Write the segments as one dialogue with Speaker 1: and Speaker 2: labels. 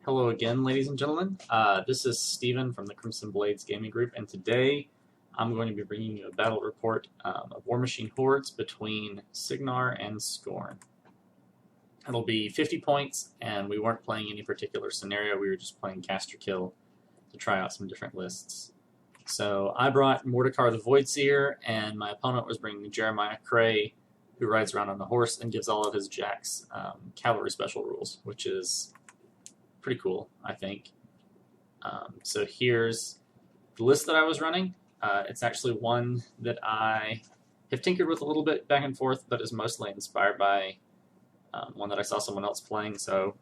Speaker 1: Hello again, ladies and gentlemen. This is Steven from the Crimson Blades Gaming Group, and today I'm going to be bringing you a battle report of War Machine Hordes between Signar and Scorn. It'll be 50 points, and we weren't playing any particular scenario. We were just playing cast or kill to try out some different lists. So I brought Mordikaar the Voidseer, and my opponent was bringing Mordikaar Kraye, who rides around on a horse and gives all of his jacks cavalry special rules, which is pretty cool, I think. So here's the list that I was running. It's actually one that I have tinkered with a little bit back and forth, but is mostly inspired by one that I saw someone else playing. So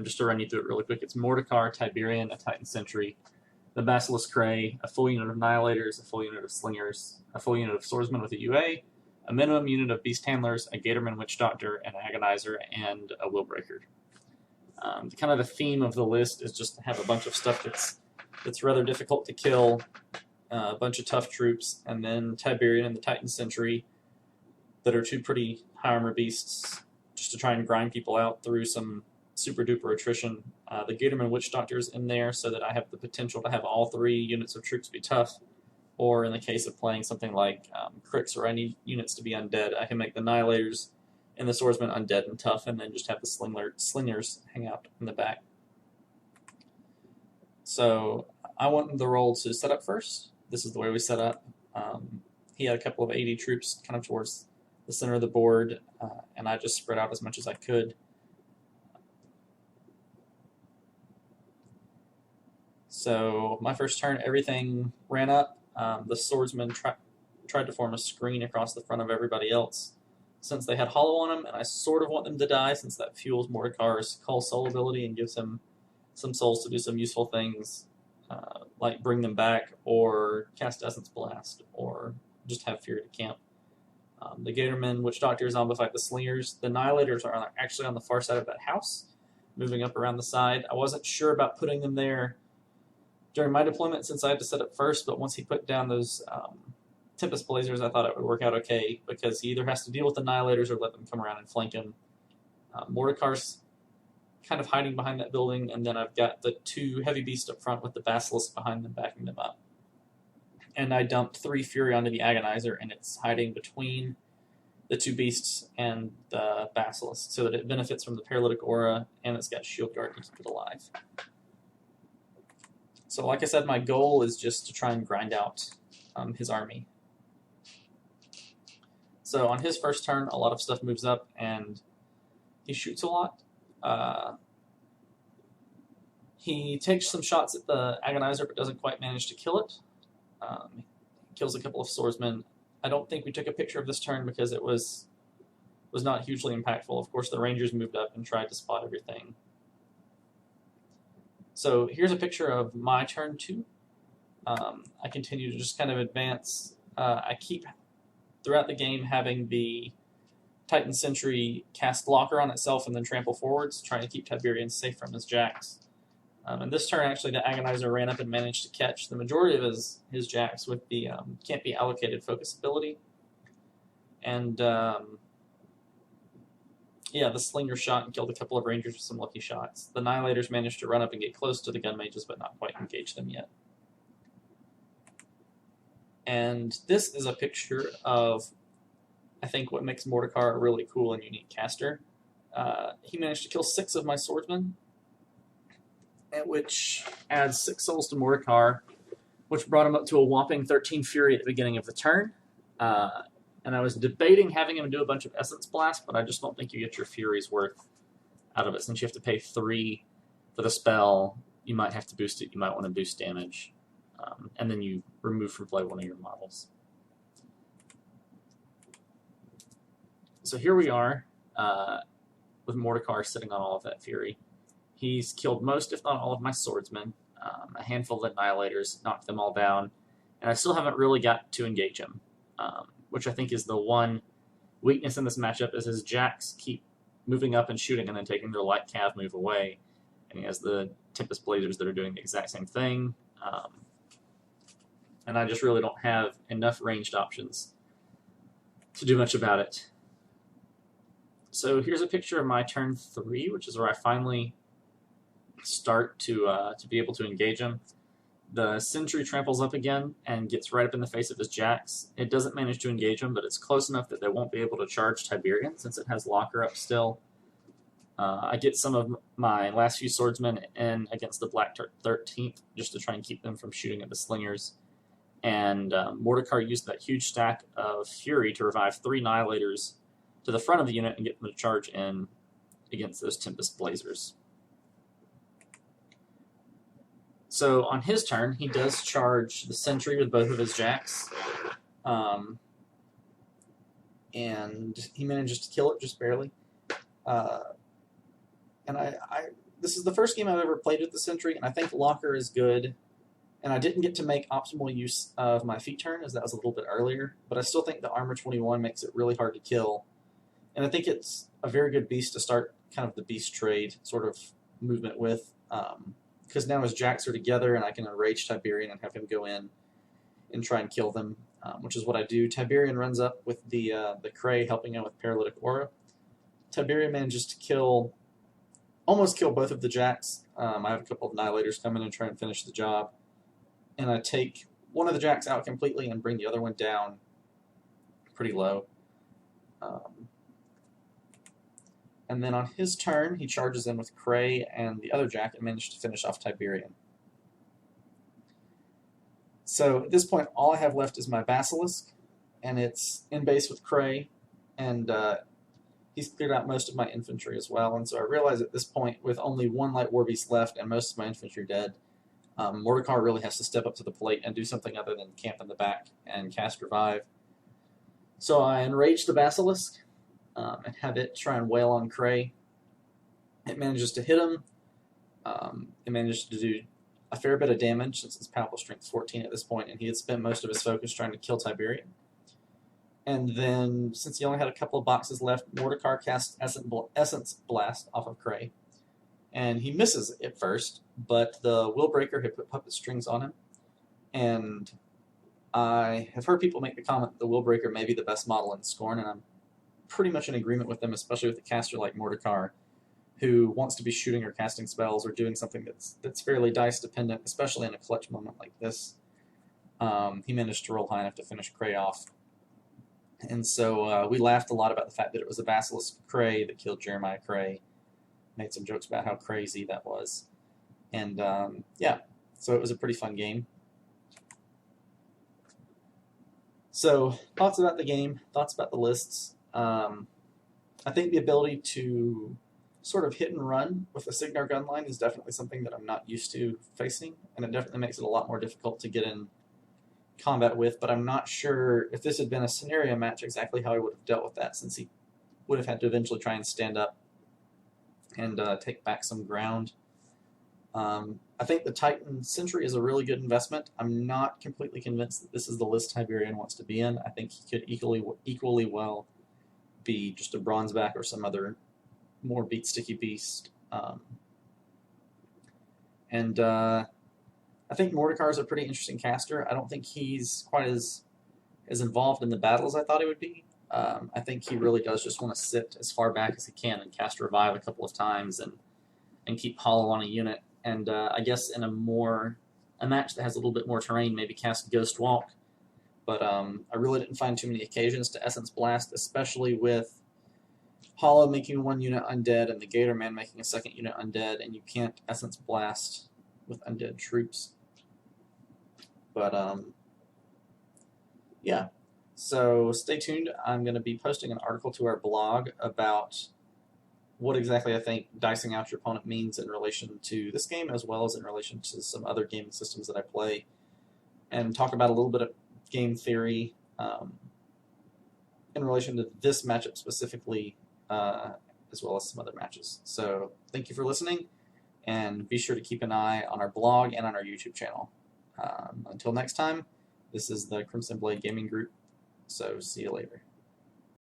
Speaker 1: just to run you through it really quick, it's Mordikaar, Tiberian, a Titan Sentry, the Basilisk Kraye, a full unit of Annihilators, a full unit of Slingers, a full unit of Swordsmen with a UA, a minimum unit of Beast Handlers, a Gatorman Witch Doctor, an Agonizer, and a Willbreaker. Kind of the theme of the list is just to have a bunch of stuff that's rather difficult to kill, a bunch of tough troops, and then Tiberian and the Titan Sentry that are two pretty high armor beasts just to try and grind people out through some super duper attrition. The Gatorman Witch Doctor's in there so that I have the potential to have all three units of troops be tough, or in the case of playing something like Cricks where I need units to be undead, I can make the Annihilators and the Swordsman undead and tough, and then just have the Slingers hang out in the back. So I wanted the role to set up first. This is the way we set up. He had a couple of 80 troops kind of towards the center of the board, and I just spread out as much as I could. So my first turn, everything ran up. The Swordsman tried to form a screen across the front of everybody else, since they had Hollow on them, and I sort of want them to die since that fuels Mordikaar's Call Soul ability and gives him some souls to do some useful things, like bring them back, or cast Essence Blast, or just have Fury to camp. The Gatorman Witch Doctor zombified the Slingers. The Annihilators are actually on the far side of that house, moving up around the side. I wasn't sure about putting them there during my deployment since I had to set up first, but once he put down those Tempest Blazers, I thought it would work out okay, because he either has to deal with Annihilators or let them come around and flank him. Mordikaar's kind of hiding behind that building, and then I've got the two heavy beasts up front with the Basilisk behind them, backing them up. And I dumped 3 Fury onto the Agonizer, and it's hiding between the two beasts and the Basilisk, so that it benefits from the Paralytic Aura, and it's got Shield Guard to keep it alive. So like I said, my goal is just to try and grind out his army. So on his first turn, a lot of stuff moves up, and he shoots a lot. He takes some shots at the Agonizer, but doesn't quite manage to kill it. He kills a couple of swordsmen. I don't think we took a picture of this turn because it was not hugely impactful. Of course, the Rangers moved up and tried to spot everything. So here's a picture of my turn 2. I continue to just kind of advance. I keep, throughout the game, having the Titan Sentry cast Locker on itself and then trample forwards, trying to keep Tiberian safe from his jacks. And this turn, actually, the Agonizer ran up and managed to catch the majority of his jacks with the can't be allocated focus ability. And yeah, the Slinger shot and killed a couple of Rangers with some lucky shots. The Annihilators managed to run up and get close to the Gun Mages, but not quite engage them yet. And this is a picture of, I think, what makes Mordikaar a really cool and unique caster. He managed to kill 6 of my swordsmen, which adds 6 souls to Mordikaar, which brought him up to a whopping 13 Fury at the beginning of the turn. And I was debating having him do a bunch of Essence Blast, but I just don't think you get your Fury's worth out of it. Since you have to pay 3 for the spell, you might have to boost it, you might want to boost damage. And then you remove from play one of your models. So here we are with Mordikaar sitting on all of that Fury. He's killed most, if not all, of my swordsmen. A handful of Annihilators, knocked them all down. And I still haven't really got to engage him, which I think is the one weakness in this matchup, is his jacks keep moving up and shooting and then taking their light cav move away. And he has the Tempest Blazers that are doing the exact same thing. And I just really don't have enough ranged options to do much about it. So here's a picture of my turn 3, which is where I finally start to be able to engage him. The sentry tramples up again and gets right up in the face of his jacks. It doesn't manage to engage him, but it's close enough that they won't be able to charge Tiberian since it has locker up still. I get some of my last few swordsmen in against the Black 13th just to try and keep them from shooting at the slingers. And Mordikaar used that huge stack of Fury to revive 3 Annihilators to the front of the unit and get them to charge in against those Tempest Blazers. So on his turn, he does charge the sentry with both of his jacks. And he manages to kill it just barely. And this is the first game I've ever played with the sentry, and I think locker is good. And I didn't get to make optimal use of my feet turn, as that was a little bit earlier, but I still think the armor 21 makes it really hard to kill. And I think it's a very good beast to start kind of the beast trade sort of movement with, because now his jacks are together, and I can enrage Tiberian and have him go in and try and kill them, which is what I do. Tiberian runs up with the Kraye helping him with Paralytic Aura. Tiberian manages to almost kill both of the jacks. I have a couple of Annihilators come in and try and finish the job. And I take one of the jacks out completely and bring the other one down pretty low. And then on his turn, he charges in with Kraye and the other jack and manages to finish off Tiberian. So at this point, all I have left is my Basilisk, and it's in base with Kraye, and he's cleared out most of my infantry as well. And so I realize at this point, with only 1 light war beast left and most of my infantry dead, Mordikaar really has to step up to the plate and do something other than camp in the back and cast Revive. So I enrage the Basilisk and have it try and wail on Kraye. It manages to hit him. It manages to do a fair bit of damage since it's Powerful Strength 14 at this point, and he had spent most of his focus trying to kill Tiberian. And then, since he only had a couple of boxes left, Mordikaar casts Essence Blast off of Kraye. And he misses at first, but the Willbreaker had put puppet strings on him. And I have heard people make the comment that the Willbreaker may be the best model in Scorn, and I'm pretty much in agreement with them, especially with a caster like Mordikaar, who wants to be shooting or casting spells or doing something that's fairly dice dependent, especially in a clutch moment like this. He managed to roll high enough to finish Kraye off. And so we laughed a lot about the fact that it was a Basilisk Kraye that killed Jeremiah Kraye. Made some jokes about how crazy that was. And yeah, so it was a pretty fun game. So thoughts about the game, thoughts about the lists. I think the ability to sort of hit and run with a Cygnar gun line is definitely something that I'm not used to facing, and it definitely makes it a lot more difficult to get in combat with, but I'm not sure if this had been a scenario match exactly how I would have dealt with that, since he would have had to eventually try and stand up and take back some ground. I think the Titan Sentry is a really good investment. I'm not completely convinced that this is the list Tiberian wants to be in. I think he could equally well be just a Bronzeback or some other more beat sticky beast. I think Mordikaar is a pretty interesting caster. I don't think he's quite as involved in the battle as I thought he would be. I think he really does just want to sit as far back as he can and cast Revive a couple of times and keep hollow on a unit. And I guess in a match that has a little bit more terrain, maybe cast Ghost Walk. But I really didn't find too many occasions to Essence Blast, especially with Hollow making 1 unit undead and the Gator Man making a 2nd unit undead, and you can't Essence Blast with undead troops. But yeah, so stay tuned. I'm going to be posting an article to our blog about what exactly I think dicing out your opponent means in relation to this game, as well as in relation to some other gaming systems that I play, and talk about a little bit of game theory in relation to this matchup specifically, as well as some other matches. So thank you for listening, and be sure to keep an eye on our blog and on our YouTube channel. Until next time, this is the Crimson Blade Gaming Group, so see you later.